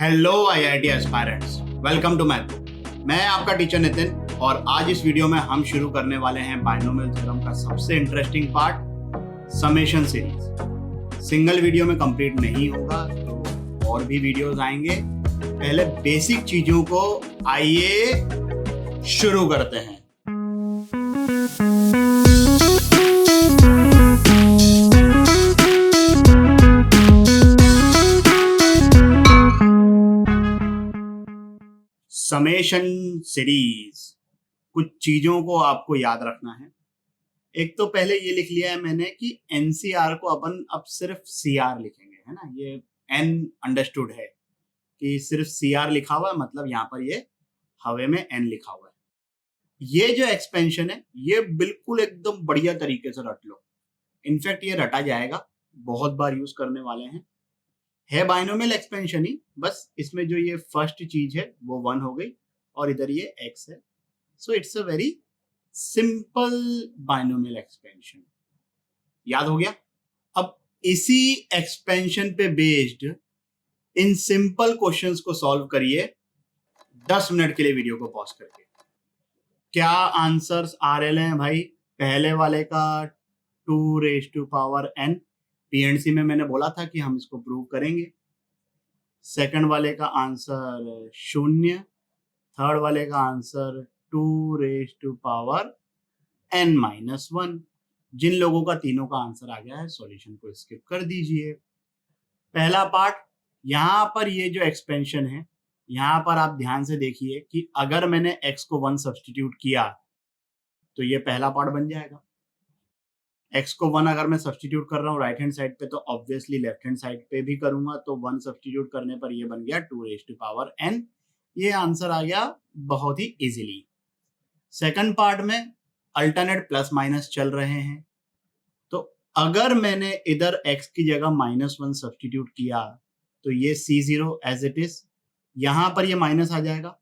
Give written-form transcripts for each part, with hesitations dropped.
Hello IIT aspirants, welcome to math. मैं आपका teacher Nitin और आज इस वीडियो में हम शुरू करने वाले हैं बाइनोमियल थ्योरम का सबसे interesting part, summation series. Single video में कंप्लीट नहीं होगा तो और भी वीडियोस आएंगे। पहले बेसिक चीजों को आइए शुरू करते हैं। समेशन सीरीज, कुछ चीजों को आपको याद रखना है। एक तो पहले ये लिख लिया है मैंने कि एनसीआर को अपन अब सिर्फ सीआर लिखेंगे, है ना। ये एन अंडरस्टूड है कि सिर्फ सीआर लिखा हुआ है, मतलब यहाँ पर ये हवे में एन लिखा हुआ है। ये जो एक्सपेंशन है ये बिल्कुल एकदम बढ़िया तरीके से रट लो। इनफैक्ट ये रटा जाएगा, बहुत बार यूज करने वाले हैं। है बाइनोमियल एक्सपेंशन ही, बस इसमें जो ये फर्स्ट चीज है वो 1 हो गई और इधर ये x है। So it's a very simple binomial expansion. याद हो गया। अब इसी एक्सपेंशन पे बेस्ड इन सिंपल क्वेश्चंस को सॉल्व करिए 10 मिनट के लिए वीडियो को पॉज करके। क्या आंसर्स आ रहे हैं भाई? पहले वाले का 2⁻n, पीएनसी में मैंने बोला था कि हम इसको प्रूव करेंगे। सेकंड वाले का आंसर 0, थर्ड वाले का आंसर 2⁻n-1। जिन लोगों का तीनों का आंसर आ गया है सॉल्यूशन को स्किप कर दीजिए। पहला पार्ट, यहां पर ये जो एक्सपेंशन है, यहां पर आप ध्यान से देखिए कि अगर मैंने x को 1 सब्सटीट्यूट किया तो ये पहला पार्ट बन जाएगा। x को 1 अगर मैं सब्सटीट्यूट कर रहा हूँ राइट हैंड साइड पे तो ऑब्वियसली लेफ्ट हैंड साइड पे भी करूंगा, तो 1 सब्सटीट्यूट करने पर ये बन गया 2⁻n। ये आंसर आ गया बहुत ही इजीली। सेकंड पार्ट में अल्टरनेट प्लस माइनस चल रहे हैं, तो अगर मैंने इधर x की जगह -1 सब्सटीट्यूट किया तो ये C0 एज इट इज, यहां पर ये माइनस आ जाएगा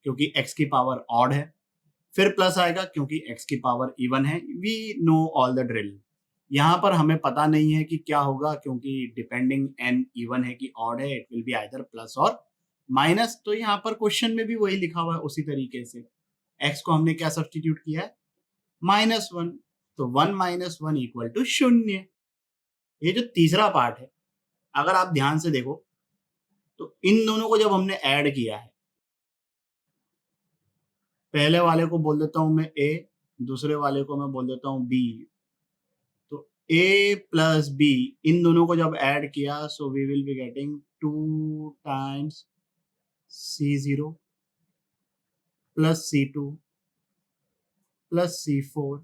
क्योंकि x की पावर ऑड है, फिर प्लस आएगा क्योंकि x की पावर इवन है। We know all the drill. यहां पर हमें पता नहीं है कि क्या होगा क्योंकि डिपेंडिंग n इवन है कि ऑड है, it will be either plus और माइनस। तो यहाँ पर क्वेश्चन में भी वही लिखा हुआ है उसी तरीके से। x को हमने क्या सब्सटीट्यूट किया है? -1, तो 1 - 1 = 0। ये जो तीसरा पार्ट है, अगर आप ध्यान से देखो तो इन दोनों को जब हमने ऐड किया है, पहले वाले को बोल देता हूं मैं a, दूसरे वाले को मैं बोल देता हूं b। तो a प्लस b, इन दोनों को जब ऐड किया so we will be getting 2 times C0 plus C2 plus C4।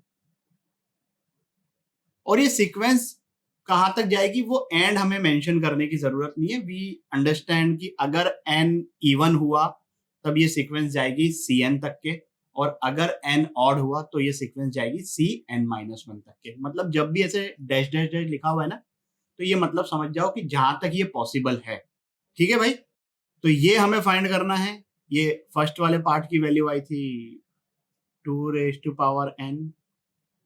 और ये सीक्वेंस कहां तक जाएगी वो एंड हमें मेंशन करने की जरूरत नहीं है। वी अंडरस्टैंड कि अगर n इवन हुआ तब ये सीक्वेंस जाएगी Cn तक के, और अगर n ऑड हुआ तो ये सीक्वेंस जाएगी Cn-1 तक के। मतलब जब भी ऐसे डैश डैश डैश लिखा हुआ है ना, तो ये मतलब समझ जाओ कि जहां तक ये पॉसिबल है। ठीक है भाई, तो ये हमें फाइंड करना है। ये फर्स्ट वाले पार्ट की वैल्यू आई थी 2⁻n,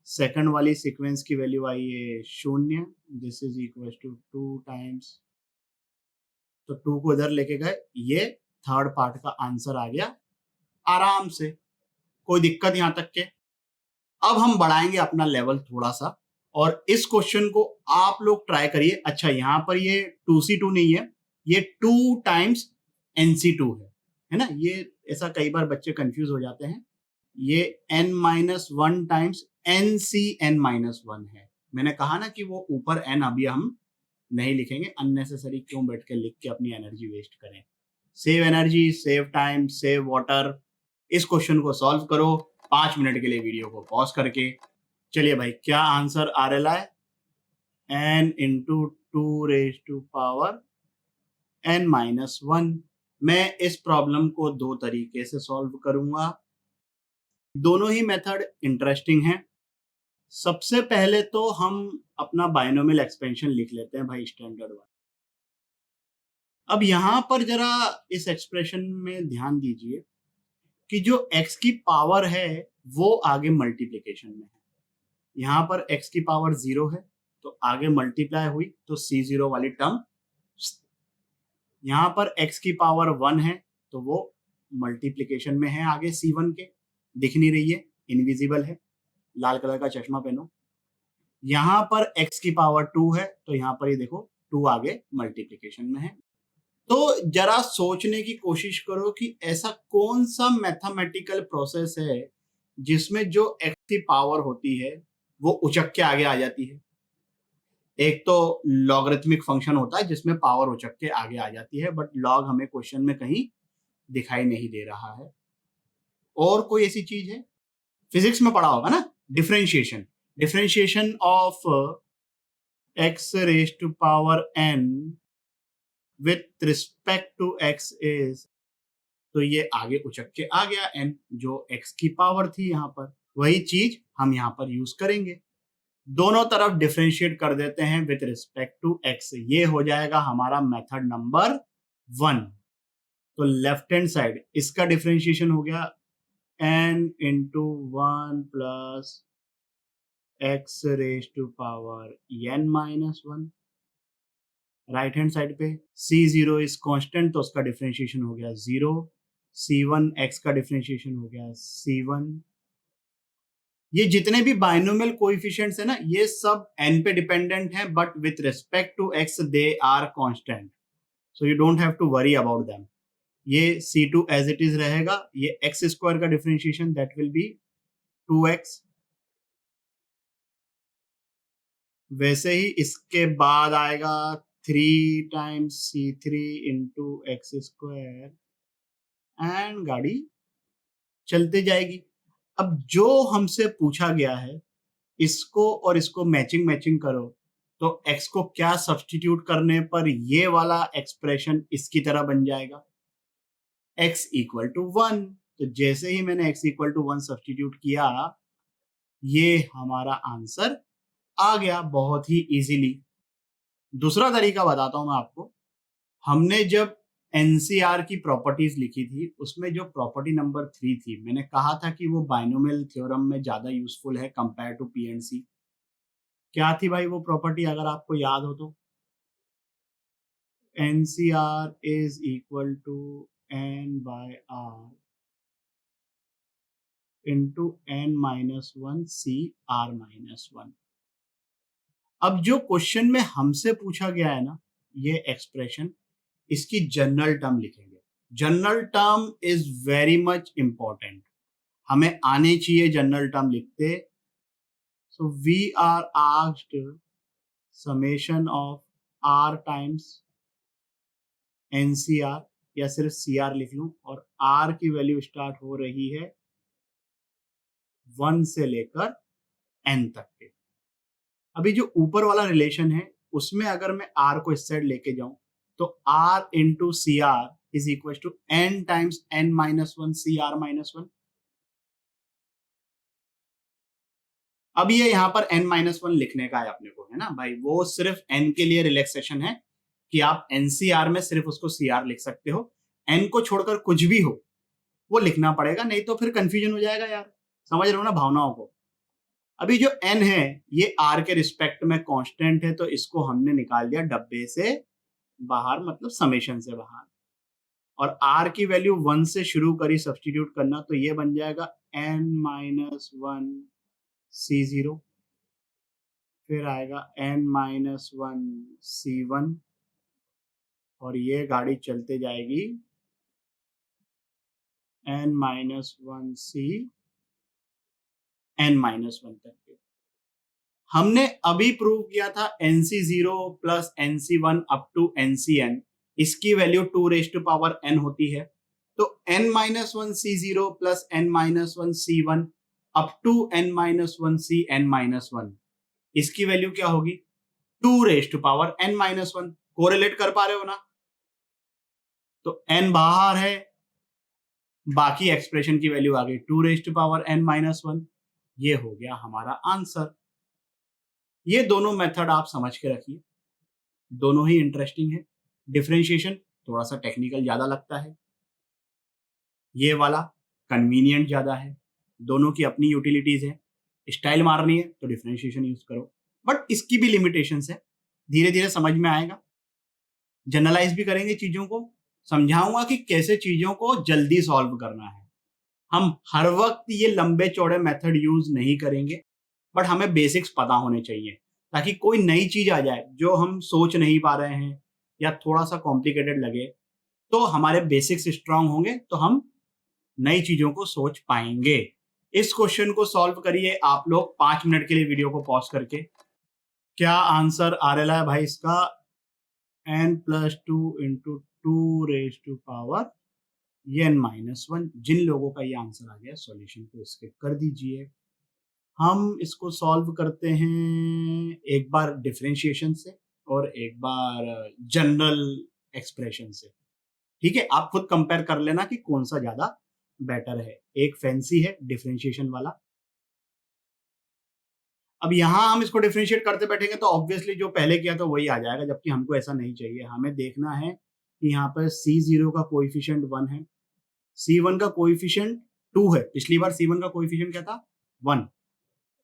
सेकंड वाली सीक्वेंस की वैल्यू आई है 0, this is equal to 2 times, तो 2 को इधर लेके गए, ये थर्ड पार्ट का आंसर आ गया आराम से, कोई दिक्कत यहां तक के। अब हम बढ़ाएंगे अपना लेवल थोड़ा सा और इस क्वेश्चन को आप लोग ट्राई करिए। अच्छा, यहाँ पर ये 2C2 नहीं है, ये 2 टाइम्स NC2 है ना। ये ऐसा कई बार बच्चे कंफ्यूज हो जाते हैं। ये n-1 टाइम्स NCn-1 है। मैंने कहा ना कि वो ऊपर n अभी हम नहीं लिखेंगे, अननेसेसरी क्यों बैठ के लिख के अपनी एनर्जी वेस्ट करें। Save energy, save time, save water. इस क्वेश्चन को सॉल्व करो 5 मिनट के लिए वीडियो को पॉज करके। चलिए भाई, क्या आंसर आ रहा है? n × 2⁻n-1। मैं इस प्रॉब्लम को 2 तरीके से सॉल्व करूंगा, दोनों ही मेथड इंटरेस्टिंग हैं। सबसे पहले तो हम अपना बाइनोमियल एक्सपेंशन लिख लेते हैं भाई, स्टैंडर्ड वाला। अब यहां पर जरा इस एक्सप्रेशन में ध्यान दीजिए कि जो x की पावर है वो आगे मल्टीप्लिकेशन में है। यहां पर x की पावर 0 है तो आगे मल्टीप्लाई हुई तो C0 वाली टर्म यहाँ पर x की पावर 1 है तो वो मल्टीप्लीकेशन में है आगे C1 के, दिख नहीं रही है, इनविजिबल है, लाल कलर का चश्मा पहनो। यहाँ पर x की पावर 2 है तो यहाँ पर ये देखो 2 आगे मल्टीप्लीकेशन में है। तो जरा सोचने की कोशिश करो कि ऐसा कौन सा मैथमेटिकल प्रोसेस है जिसमें जो x की पावर होती है वो उचक के आगे आ जाती है। एक तो लॉगरिथमिक फंक्शन होता है जिसमें पावर उचक के आगे आ जाती है, बट लॉग हमें क्वेश्चन में कहीं दिखाई नहीं दे रहा है। और कोई ऐसी चीज है? फिजिक्स में पढ़ा होगा ना, differentiation. Differentiation of x raise to power n with respect to x is, तो ये आगे उचक के आ गया n, जो x की पावर थी यहाँ पर, वही चीज हम यहाँ पर यूज करेंगे। दोनों तरफ डिफरेंशिएट कर देते हैं विथ रिस्पेक्ट टू x, ये हो जाएगा हमारा मेथड नंबर 1। तो लेफ्ट हैंड साइड इसका डिफरेंशिएशन हो गया n into 1 plus x raise to power n minus 1। Right hand side पे c0 इज कांस्टेंट तो उसका डिफरेंशिएशन हो गया 0, c1 x का डिफरेंशिएशन हो गया c1। ये जितने भी बाइनोमियल कोएफिशिएंट्स है ना, ये सब n पे डिपेंडेंट है, but with respect to x they are constant, so you don't have to worry about them. ये c2 एज इट इज रहेगा, ये x स्क्वायर का differentiation that will be 2x। वैसे ही इसके बाद आएगा 3 times c3 into x square and गाड़ी चलते जाएगी। अब जो हमसे पूछा गया है इसको और इसको मैचिंग मैचिंग करो, तो x को क्या सब्स्टिट्यूट करने पर ये वाला एक्सप्रेशन इसकी तरह बन जाएगा, x इक्वल टू 1। तो जैसे ही मैंने x इक्वल टू 1 सब्स्टिट्यूट किया, ये हमारा आंसर आ गया बहुत ही इजीली। दूसरा तरीका बताता हूं मैं आपको। हमने जब एनसीआर की प्रॉपर्टीज लिखी थी, उसमें जो प्रॉपर्टी नंबर 3 थी, मैंने कहा था कि वो बाइनोमियल थ्योरम में ज्यादा यूजफुल है कंपेयर टू पी एंड सी। क्या थी भाई वो प्रॉपर्टी, अगर आपको याद हो तो? NCr is equal to n by r into n minus 1 C r minus 1। अब जो क्वेश्चन में हमसे पूछा गया है ना, ये एक्सप्रेशन, इसकी जनरल टर्म लिखेंगे। General term is very much important, हमें आने चाहिए जनरल टर्म लिखते। So we are asked summation of r times nCr, या सिर्फ सीआर लिख लूं, और आर की वैल्यू स्टार्ट हो रही है 1 से लेकर n तक के। अभी जो ऊपर वाला रिलेशन है उसमें अगर मैं r को इस साइड लेके जाऊं, तो r into C r is equal to n times n minus 1 C r minus 1। अब ये यहाँ पर n माइनस 1 लिखने का है अपने को, है ना भाई, वो सिर्फ n के लिए रिलैक्सेशन है कि आप एनसीआर में सिर्फ उसको सीआर लिख सकते हो, n को छोड़कर कुछ भी हो वो लिखना पड़ेगा, नहीं तो फिर कंफ्यूजन हो जाएगा यार। समझ रहे हो ना भावनाओं को? अभी जो n है ये r के रिस्पेक्ट में कांस्टेंट है, तो इसको हमने निकाल दिया डब्बे से बाहर, मतलब समेशन से बाहर, और r की वैल्यू 1 से शुरू करी सब्स्टिट्यूट करना, तो ये बन जाएगा n माइनस 1 c0, फिर आएगा n माइनस 1 c1, और ये गाड़ी चलते जाएगी n minus 1 c n minus 1 तक के। हमने अभी प्रूव किया था nc0 plus nc1 up to ncn, इसकी value 2 raise to power n होती है। तो n minus 1 c0 plus n minus 1 c1 up to n minus 1 c n minus 1, इसकी वैल्यू क्या होगी? 2 raise to power n minus 1। Correlate कर पा रहे हो ना? तो n बाहर है, बाकी एक्सप्रेशन की वैल्यू आ गई 2 raise to power n minus 1। ये हो गया हमारा आंसर। ये दोनों मेथड आप समझ के रखिए, दोनों ही इंटरेस्टिंग है। डिफरेंशिएशन थोड़ा सा टेक्निकल ज्यादा लगता है, ये वाला कन्वीनियंट ज्यादा है। दोनों की अपनी यूटिलिटीज है। स्टाइल मारनी है तो डिफरेंशिएशन यूज करो, बट इसकी भी लिमिटेशंस है, धीरे धीरे समझ में आएगा। जनरलाइज भी करेंगे चीजों को, समझाऊंगा कि कैसे चीजों को जल्दी सॉल्व करना है। हम हर वक्त ये लंबे चौड़े मेथड यूज नहीं करेंगे, बट हमें बेसिक्स पता होने चाहिए, ताकि कोई नई चीज आ जाए जो हम सोच नहीं पा रहे हैं या थोड़ा सा कॉम्प्लिकेटेड लगे, तो हमारे बेसिक्स स्ट्रांग होंगे तो हम नई चीजों को सोच पाएंगे। इस क्वेश्चन को सॉल्व करिए आप लोग 5 मिनट के लिए वीडियो को पॉज करके। क्या आंसर आ रहा है भाई इसका? n+2 × 2 n-1। जिन लोगों का ये आंसर आ गया सॉल्यूशन को स्किप कर दीजिए। हम इसको सॉल्व करते हैं एक बार डिफरेंशिएशन से और एक बार जनरल एक्सप्रेशन से। ठीक है, आप खुद कंपेयर कर लेना कि कौन सा ज्यादा बेटर है। एक फैंसी है डिफरेंशिएशन वाला। अब यहाँ हम इसको डिफरेंशिएट करते बैठेंगे तो ऑब्वियसली जो पहले किया था वही आ जाएगा, जबकि हमको ऐसा नहीं चाहिए। हमें देखना है कि यहाँ पर C0 का कोएफिशिएंट 1 है, C1 का कोएफिशिएंट 2 है। पिछली बार C1 का कोएफिशिएंट क्या था? 1।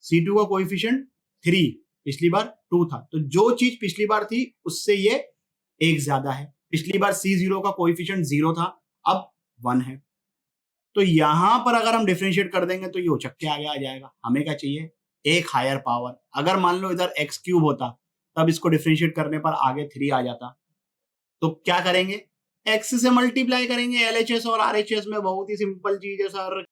C2 का कोएफिशिएंट 3, पिछली बार 2 था। तो जो चीज पिछली बार थी उससे ये एक ज्यादा है। पिछली बार C0 का कोएफिशिएंट 0 था, अब 1 है। तो यहां पर अगर हम डिफरेंशिएट कर देंगे तो ये उचक के आगे आ जाएगा। हमें क्या चाहिए? एक हायर पावर। अगर मान लो इधर x³ होता तब इसको डिफरेंशिएट करने पर आगे 3 आ जाता। तो क्या करेंगे? x से मल्टीप्लाई करेंगे। LHS और RHS में बहुत ही सिंपल चीज है सर।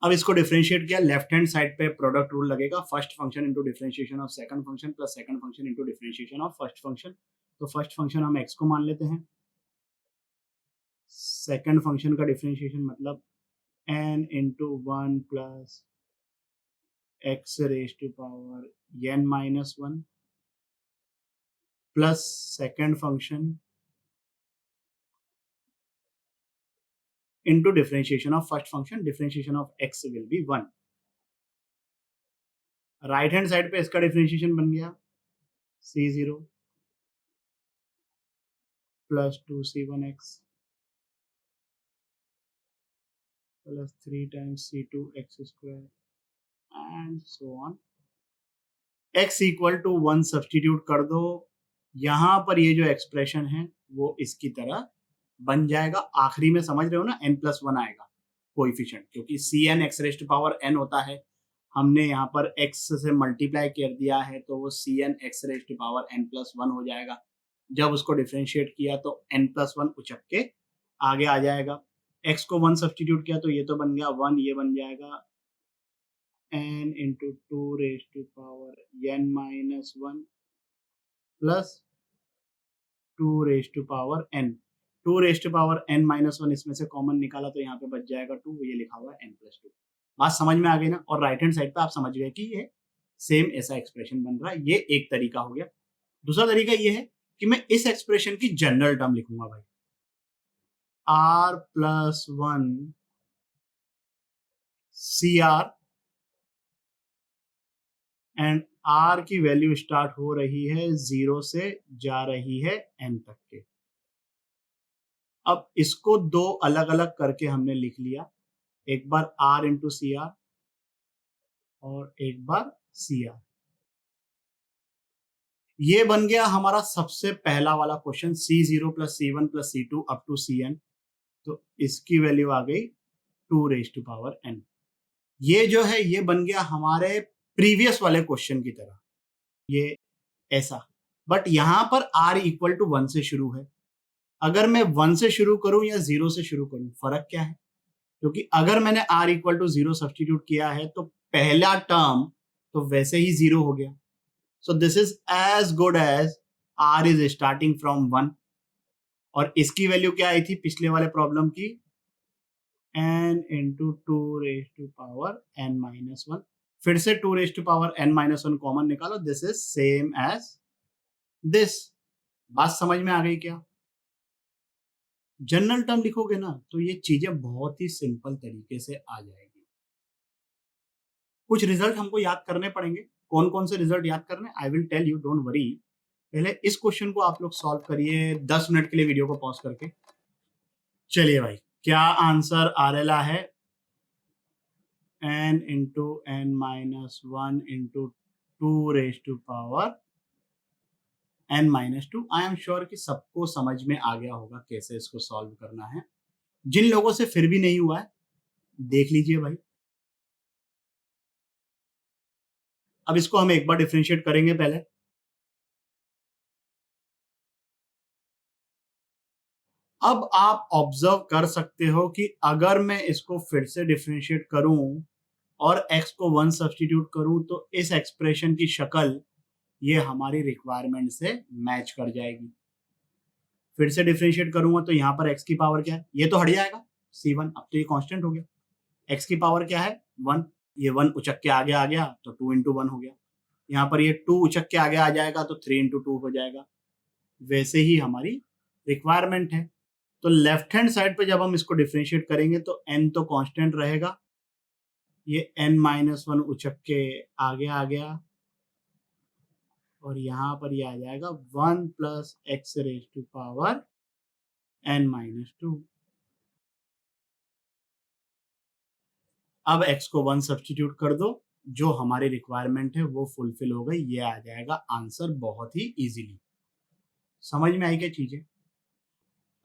अब इसको डिफरेंशिएट किया, लेफ्ट हैंड साइड पे प्रोडक्ट रूल लगेगा। First function into differentiation of second function plus second function into differentiation of first function. तो फर्स्ट फंक्शन हम x को मान लेते हैं, सेकंड फंक्शन का डिफरेंशिएशन मतलब n into 1 plus x⁻n-1 plus second function into differentiation of first function, differentiation of x will be 1। Right hand side पे इसका डिफरेंशिएशन बन गया C0 plus 2C1x plus 3 times C2x² and so on. x equal to 1 substitute कर दो, यहां पर ये जो एक्सप्रेशन है वो इसकी तरह बन जाएगा। आखिरी में समझ रहे हो ना, n+1 आएगा कोएफिशिएंट, क्योंकि Cn x⁻n होता है। हमने यहाँ पर x से मल्टीप्लाई कर दिया है तो वो Cn x⁻n+1 हो जाएगा। जब उसको डिफरेंशिएट किया तो n+1 उचक के आगे आ जाएगा। x को 1 सब्सटीट्यूट किया तो ये तो बन गया 1, ये बन जाएगा n into 2n-1 plus 2n। 2n-1 इसमें से कॉमन निकाला तो यहाँ पे बच जाएगा 2, ये लिखा हुआ है n+2। बात समझ में आ गई ना? और राइट हैंड साइड पे आप समझ गए कि ये सेम ऐसा एक्सप्रेशन बन रहा है। ये एक तरीका हो गया। दूसरा तरीका ये है कि मैं इस एक्सप्रेशन की जनरल टर्म लिखूंगा भाई, r+1 CR एंड r की वैल्यू स्टार्ट हो रही है 0 से जा रही है n तक के। अब इसको दो अलग अलग करके हमने लिख लिया, एक बार r इंटू CR और एक बार CR। ये बन गया हमारा सबसे पहला वाला question, C0 plus C1 plus C2 up to Cn। तो इसकी वैल्यू आ गई 2n। ये जो है ये बन गया हमारे प्रीवियस वाले क्वेश्चन की तरह, ये ऐसा। बट यहां पर r इक्वल टू 1 से शुरू है। अगर मैं 1 से शुरू करूं या 0 से शुरू करूं, फर्क क्या है? क्योंकि अगर मैंने r इक्वल टू 0 सब्सटीट्यूट किया है तो पहला टर्म तो वैसे ही 0 हो गया। So this is as good as r is starting from 1। और इसकी वैल्यू क्या आई थी पिछले वाले प्रॉब्लम की? n into 2n-1। फिर से 2n-1 कॉमन निकालो, this is same as this. बात समझ में आ गई क्या? जनरल टर्म लिखोगे ना तो ये चीजें बहुत ही सिंपल तरीके से आ जाएगी। कुछ रिजल्ट हमको याद करने पड़ेंगे। कौन कौन से रिजल्ट याद करने, I will tell you, don't worry. पहले इस क्वेश्चन को आप लोग सॉल्व करिए 10 मिनट के लिए वीडियो को पॉज करके। चलिए भाई, क्या आंसर आ रहा है? n into n-1 into 2 n-2। I am sure कि सबको समझ में आ गया होगा कैसे इसको सॉल्व करना है। जिन लोगों से फिर भी नहीं हुआ है देख लीजिए भाई। अब इसको हम एक बार डिफरेंशिएट करेंगे पहले। अब आप ऑब्जर्व कर सकते हो कि अगर मैं इसको फिर से डिफरेंशिएट करूं और x को 1 सब्स्टिट्यूट करूं तो इस एक्सप्रेशन की शक्ल ये हमारी रिक्वायरमेंट से मैच कर जाएगी। फिर से डिफरेंशिएट करूंगा तो यहाँ पर x की पावर क्या है, ये तो हट जाएगा c1, अब तो ये कांस्टेंट हो गया। x की पावर क्या है 1, ये 1 उचक के आगे आ गया तो 2 इंटू 1 हो गया। यहाँ पर ये 2 उचक के आगे आ जाएगा तो 3 इंटू 2 हो जाएगा। वैसे ही हमारी रिक्वायरमेंट है। तो लेफ्ट हैंड साइड पे जब हम इसको डिफरेंशिएट करेंगे तो n तो कांस्टेंट रहेगा, ये n-1 उचक के आगे आ गया और यहाँ पर ये आ जाएगा 1 plus x raise to power n-2। अब x को 1 सब्स्टिट्यूट कर दो, जो हमारी रिक्वायरमेंट है वो फुलफिल हो गई, ये आ जाएगा आंसर बहुत ही इजीली। समझ में आई क्या चीजें?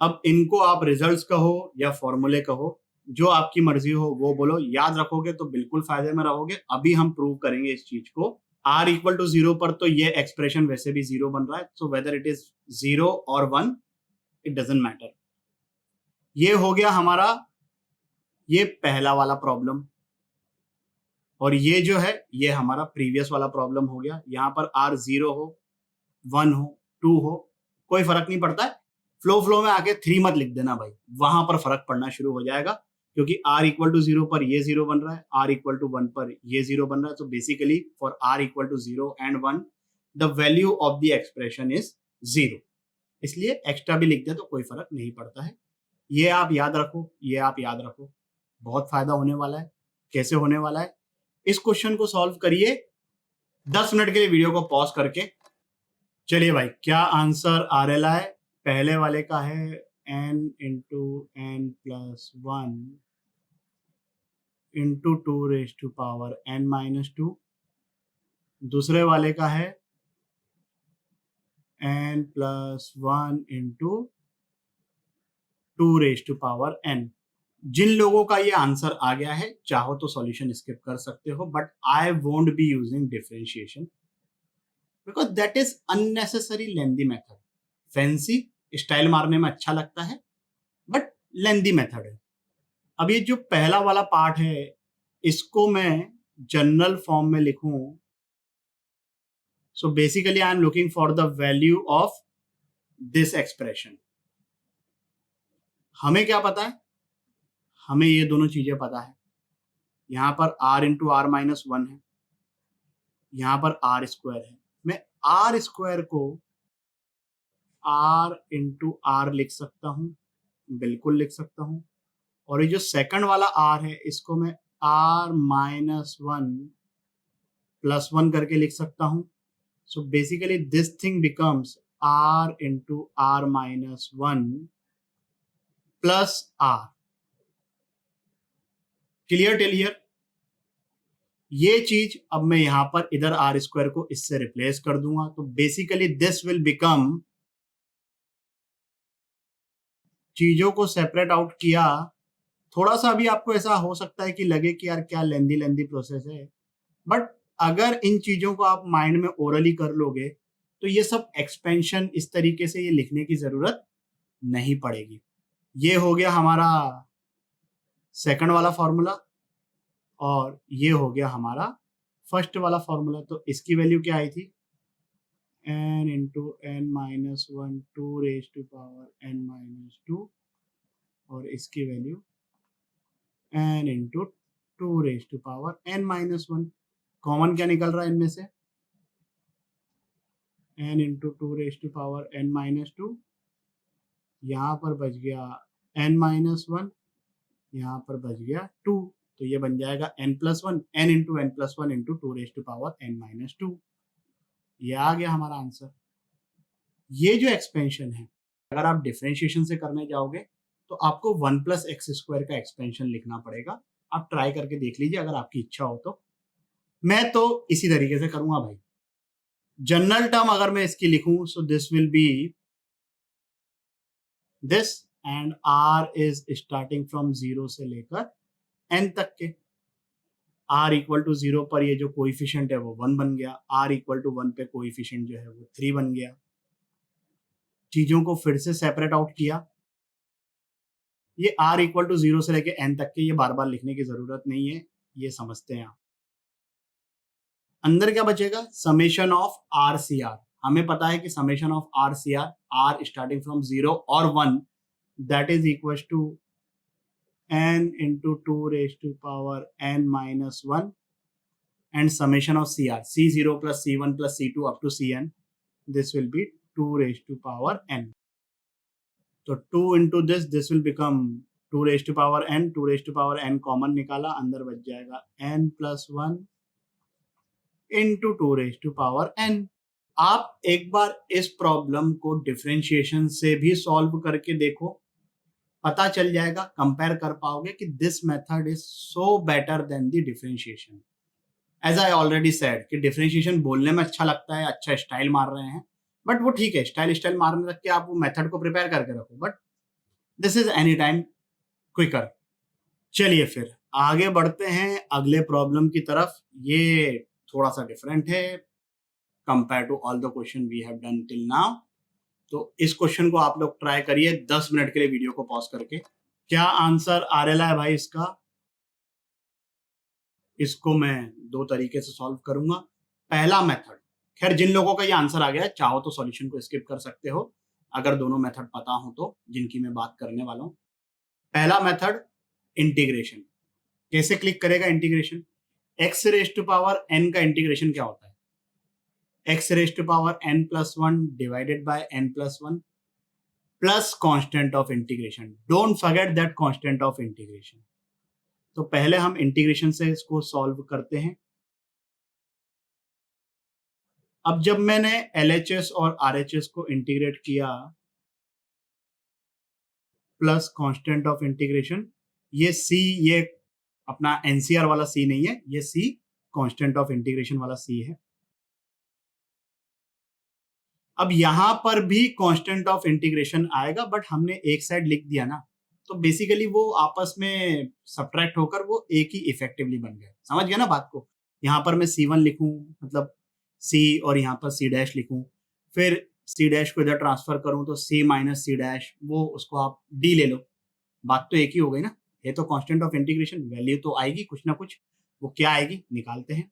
अब इनको आप रिजल्ट्स कहो या फॉर्मूले कहो, जो आपकी मर्जी हो वो बोलो, याद रखोगे तो बिल्कुल फायदे में रहोगे। अभी हम प्रूव करेंगे इस चीज को। r इक्वल टू 0 पर तो ये एक्सप्रेशन वैसे भी 0 बन रहा है, सो वेदर इट इज 0 और 1 इट डजंट मैटर। ये हो गया हमारा ये पहला वाला प्रॉब्लम, और ये जो है ये हमारा प्रीवियस वाला प्रॉब्लम हो गया। यहाँ पर r 0 हो, 1 हो, 2 हो, कोई फर्क नहीं पड़ता है। फ्लो में आके 3 मत लिख देना भाई, वहां पर फर्क पड़ना शुरू हो जाएगा, क्योंकि r इक्वल टू 0 पर ये 0 बन रहा है, r इक्वल टू 1 पर ये 0 बन रहा है। तो basically for r equal to 0 and 1 the value of the expression is 0। इसलिए एक्स्ट्रा भी लिख दे तो कोई फर्क नहीं पड़ता है। ये आप याद रखो, ये आप याद रखो, बहुत फायदा होने वाला है। कैसे होने वाला है, इस क्वेश्चन को सॉल्व करिए 10 मिनट के लिए वीडियो को पॉज करके। चलिए भाई, क्या आंसर आ रहा है? पहले वाले का है n into n plus 1 into 2 raise to power n-2। दूसरे वाले का है n plus 1 into 2 raise to power n। जिन लोगों का ये आंसर आ गया है, चाहो तो सॉल्यूशन स्किप कर सकते हो, but I won't be using differentiation because that is unnecessary lengthy method. Fancy style मारने में अच्छा लगता है बट लेंदी मेथड है। अब ये जो पहला वाला पार्ट है इसको मैं जनरल फॉर्म में लिखूं, so basically I am looking for the value of this expression. हमें क्या पता है? हमें ये दोनों चीजें पता है। यहां पर r इंटू आर माइनस 1 है, यहां पर r स्क्वायर है। मैं r स्क्वायर को r इंटू आर लिख सकता हूं, बिल्कुल लिख सकता हूं। और ये जो सेकंड वाला r है इसको मैं r माइनस 1 प्लस 1 करके लिख सकता हूं। So basically this thing becomes r into r minus 1 plus r। Clear till here? ये चीज अब मैं यहां पर इधर आर स्क्वायर को इससे रिप्लेस कर दूंगा, तो बेसिकली दिस विल बिकम, चीजों को सेपरेट आउट किया। थोड़ा सा अभी आपको ऐसा हो सकता है कि लगे कि यार क्या लेंदी प्रोसेस है, बट अगर इन चीजों को आप माइंड में ओरली कर लोगे तो ये सब एक्सपेंशन इस तरीके से ये लिखने की जरूरत नहीं पड़ेगी। ये हो गया हमारा सेकंड वाला फॉर्मूला, और ये हो गया हमारा फर्स्ट वाला फॉर्मूला। तो इसकी वैल्यू क्या आई थी? n into n minus 1 2 raise to power n-2, और इसकी वैल्यू n into 2 raise to power n-1। Common क्या निकल रहा है इनमें से? n into 2 raise to power n-2, यहाँ पर बच गया n-1, यहाँ पर बच गया 2, तो ये बन जाएगा n+1, n into n+1 into 2 raise to power n-2। ये आ गया हमारा आंसर। ये जो एक्सपेंशन है अगर आप डिफरेंशिएशन से करने जाओगे तो आपको 1 प्लस एक्स स्क्वायर का एक्सपेंशन लिखना पड़ेगा। आप ट्राई करके देख लीजिए अगर आपकी इच्छा हो तो। मैं तो इसी तरीके से करूंगा भाई। जनरल टर्म अगर मैं इसकी लिखूं, so this will be this, and r is starting from 0 से लेकर एन तक के। आर इक्वल टू 0 पर ये जो कोइफिशिएंट है वो 1 बन गया, आर इक्वल टू 1 पे कोइफिशिएंट जो है वो 3 बन गया। चीजों को फिर से सेपरेट आउट किया। ये आर इक्वल टू 0 से लेकर एन तक के, ये बार बार लिखने की जरूरत नहीं है, ये समझते हैं आप। अंदर क्या बचेगा, summation of r C r. हमें पता है कि summation of r C r, r starting from 0 और 1, that is equal to n into 2 raised to power n minus 1 and summation of CR, C0 plus C1 plus C2 up to Cn, this will be 2 raised to power n. So 2 into this will become 2 raised to power n, 2 raised to power n common निकाला, अंदर बच जाएगा n plus 1 into 2 raised to power n. आप एक बार इस problem को differentiation से भी सॉल्व करके देखो, पता चल जाएगा, कंपेयर कर पाओगे कि this method is so better than the differentiation. As I already said कि डिफरेंशिएशन बोलने में अच्छा लगता है, अच्छा स्टाइल मार रहे हैं, बट वो ठीक है, स्टाइल मारने तक के आप वो मेथड को प्रिपेयर करके रखो, but this is any time quicker. चलिए फिर आगे बढ़ते हैं अगले प्रॉब्लम की तरफ। ये थोड़ा सा डिफरेंट है compare to all the question we have done till now. तो इस क्वेश्चन को आप लोग ट्राई करिए 10 मिनट के लिए वीडियो को पॉज करके। क्या आंसर आ रहा है भाई इसका? इसको मैं दो तरीके से सॉल्व करूंगा। पहला मेथड, खैर जिन लोगों का ये आंसर आ गया है चाहो तो सॉल्यूशन को स्किप कर सकते हो अगर दोनों मेथड पता हो तो, जिनकी मैं बात करने वाला हूं। पहला मेथड इंटीग्रेशन। कैसे क्लिक करेगा integration? X raise to power n का इंटीग्रेशन क्या होता है? X raise to power n plus 1 divided by n plus 1 plus constant of integration. Don't forget that constant of integration. तो पहले हम इंटीग्रेशन से इसको सॉल्व करते हैं। अब जब मैंने LHS और RHS को इंटीग्रेट किया प्लस कांस्टेंट ऑफ इंटीग्रेशन, ये C, ये अपना NCR वाला C नहीं है, ये C कांस्टेंट ऑफ इंटीग्रेशन वाला C है। अब यहां पर भी कांस्टेंट ऑफ इंटीग्रेशन आएगा, बट हमने एक साइड लिख दिया ना, तो बेसिकली वो आपस में सब्ट्रैक्ट होकर वो एक ही इफेक्टिवली बन गया। समझ गया ना बात को? यहाँ पर मैं C1 लिखूं, मतलब C, और यहाँ पर C डैश लिखूं, फिर C डैश को इधर ट्रांसफर करूं तो C माइनस C डैश, वो उसको आप D ले लो, बात तो एक ही हो गई ना। ये तो कांस्टेंट ऑफ इंटीग्रेशन, वैल्यू तो आएगी कुछ ना कुछ, वो क्या आएगी निकालते हैं।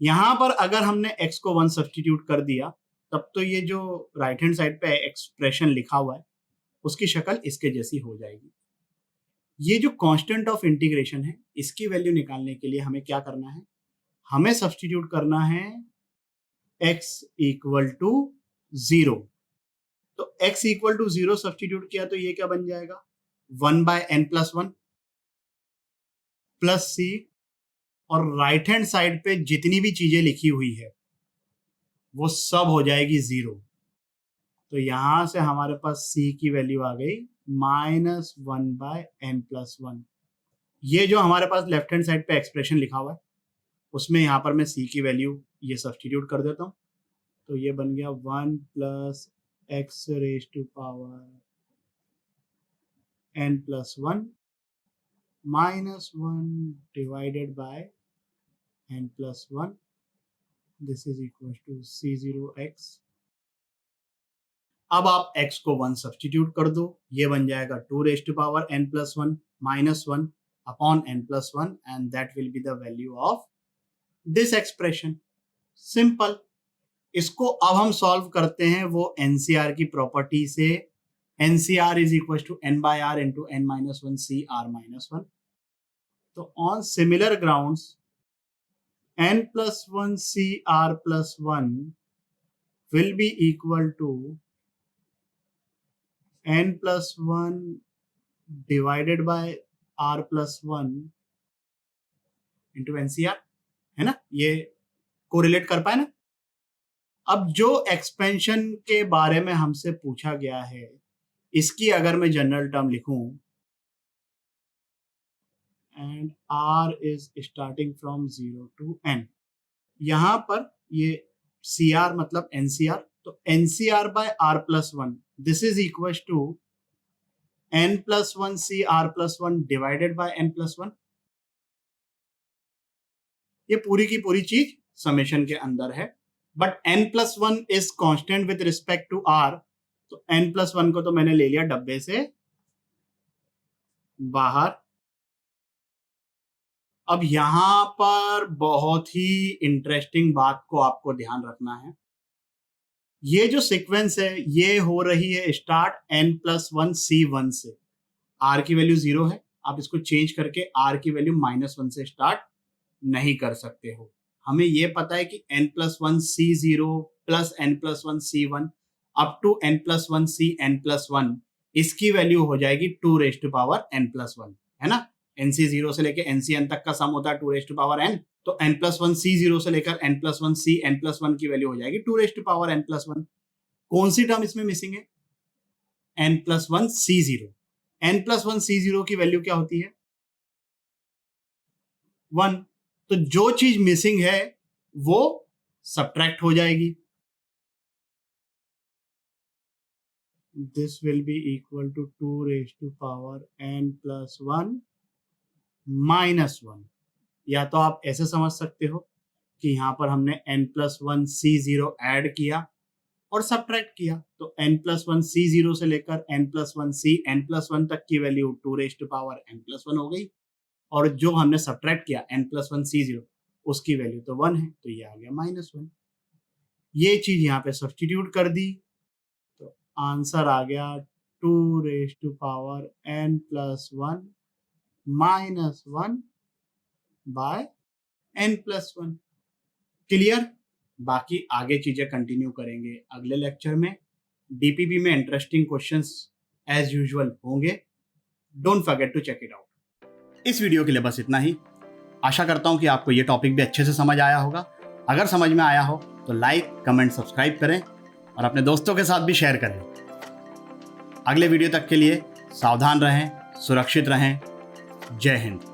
यहाँ पर अगर हमने x को 1 सब्सटीट्यूट कर दिया, तब तो ये जो राइट हैंड साइड पे एक्सप्रेशन लिखा हुआ है उसकी शक्ल इसके जैसी हो जाएगी। ये जो कांस्टेंट ऑफ इंटीग्रेशन है, इसकी वैल्यू निकालने के लिए हमें क्या करना है? हमें सब्सटीट्यूट करना है x इक्वल टू 0। तो x इक्वल टू 0 सब्सटीट्यूट किया तो ये क्या बन जाएगा? 1 by n plus 1 plus c, और राइट हैंड साइड पे जितनी भी चीजें लिखी हुई है वो सब हो जाएगी 0। तो यहां से हमारे पास c की वैल्यू आ गई -1 बाय n प्लस 1। ये जो हमारे पास लेफ्ट हैंड साइड पे एक्सप्रेशन लिखा हुआ है उसमें यहाँ पर मैं c की वैल्यू ये सब्सटीट्यूट कर देता हूँ, तो ये बन गया 1 plus x raise to power n plus 1 -1 divided by n plus 1, this is equal to C0x। अब आप x को 1 सब्सटीट्यूट कर दो, ये बन जाएगा 2 raise to power n plus 1 -1 upon n plus 1, and that will be the value of this expression. Simple. इसको अब हम सॉल्व करते हैं वो NCR की प्रॉपर्टी से। NCR is equal to n by r into n minus 1 CR minus 1। तो on similar grounds n plus 1 CR plus 1 will be equal to n plus 1 divided by r plus 1 into NCR, है ना? ये correlate कर पाए ना? अब जो expansion के बारे में हमसे पूछा गया है, इसकी अगर मैं जनरल टर्म लिखूं, and r is starting from 0 to n, यहां पर ये CR मतलब NCR, तो NCR by R plus 1, this is equals to N plus 1 CR plus 1 divided by N plus 1. ये पूरी की पूरी चीज समेशन के अंदर है, but N plus 1 is constant with respect to R, तो N plus 1 को तो मैंने ले लिया डब्बे से बाहर। अब यहां पर बहुत ही इंटरेस्टिंग बात को आपको ध्यान रखना है। ये जो सीक्वेंस है ये हो रही है स्टार्ट N plus 1 C1 से। R की वैल्यू 0 है, आप इसको चेंज करके R की वैल्यू -1 से स्टार्ट नहीं कर सकते हो। हमें ये पता है कि N plus 1 C0 plus N plus 1 C1 up to N plus 1 C N plus 1, इसकी वैल्यू हो जाएगी 2 raised to power N plus 1, है ना। NC0 से लेकर NCN तक का सम होता है 2 raised to power N, तो N plus 1 C0 से लेकर N plus 1 C N plus 1 की वैल्यू हो जाएगी 2 raised to power N plus 1। कौन सी टर्म इसमें मिसिंग है? N plus 1 C0। N plus 1 C0 की वैल्यू क्या होती है? 1। तो जो चीज मिसिंग है वो सब्ट्रैक्ट हो जाएगी। This will be equal to 2 raised to power N plus 1 minus 1। या तो आप ऐसे समझ सकते हो कि यहां पर हमने N plus 1 C0 ऐड किया और सब्ट्रैक्ट किया, तो N plus 1 C0 से लेकर N plus 1 C N plus 1 तक की value 2 raised to power N plus 1 हो गई, और जो हमने सब्ट्रैक्ट किया N plus 1 C0 उसकी वैल्यू तो 1 है, तो ये आ गया -1। ये चीज यहाँ पे सब्स्टिट्यूट कर दी तो आंसर आ गया 2 raised to power N plus 1 minus 1 by N plus 1। Clear? बाकी आगे चीजें कंटिन्यू करेंगे अगले लेक्चर में। डीपीपी में इंटरेस्टिंग क्वेश्चंस एज यूजुअल होंगे, don't forget to check it out. इस वीडियो के लिए बस इतना ही। आशा करता हूं कि आपको ये टॉपिक भी अच्छे से समझ आया होगा। अगर समझ में आया हो तो लाइक, कमेंट, सब्सक्राइब करें और अपने दोस्तों के साथ भी शेयर करें। अगले वीडियो तक के लिए सावधान रहें, सुरक्षित रहें। जय हिंद।